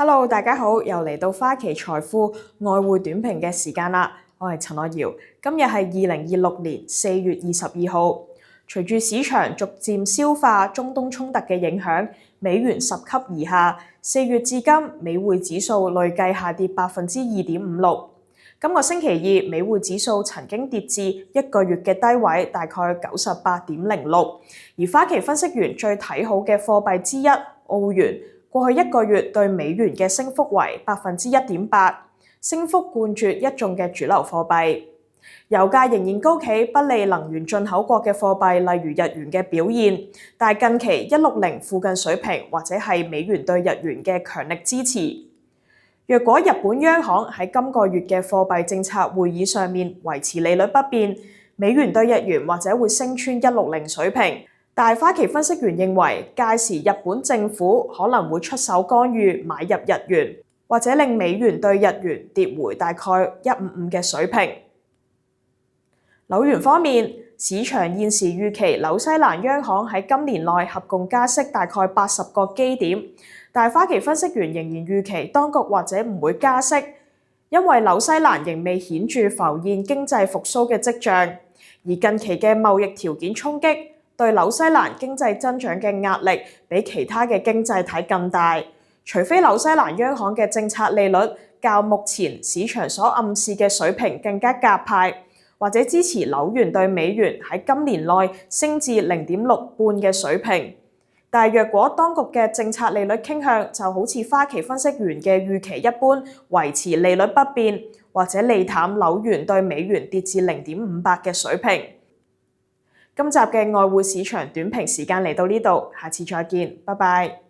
Hello，大家好，又嚟到花旗財富外匯短評嘅時間啦。我係陳樂瑤，今日係2026年4月22號。隨住市場逐漸消化中東衝突嘅影響，美元拾級而下，4月至今美匯指數累計下跌2.56%。今個星期二，美匯指數曾經跌至一個月嘅低位，大概98.06。而花旗分析員最睇好嘅貨幣之一澳元，過去一個月對美元嘅升幅為1.8%，升幅冠絕一眾嘅主流貨幣。油價仍然高企，不利能源進口國嘅貨幣，例如日元嘅表現。但係近期160附近水平，或者係美元對日元嘅強力支持。若果日本央行喺今個月嘅貨幣政策會議上面維持利率不變，美元對日元或者會升穿160水平。但花旗分析員認為，屆時日本政府可能會出手干預買入日元，或者令美元對日元跌回大概155嘅水平。紐元方面，市場現時預期紐西蘭央行喺今年內合共加息大概80個基點，但花旗分析員仍然預期當局或者唔會加息，因為紐西蘭仍未顯著浮現經濟復甦嘅跡象，而近期嘅貿易條件衝擊對紐西蘭經濟增長嘅壓力比其他嘅經濟體更大，除非紐西蘭央行嘅政策利率較目前市場所暗示嘅水平更加鴿派，或者支持紐元對美元喺今年內升至0.6半嘅水平。但若果當局嘅政策利率傾向就好似花旗分析員嘅預期一般，維持利率不變，或者利淡紐元對美元跌至0.58嘅水平。今集嘅外匯市場短評時間嚟到呢度，下次再見，拜拜。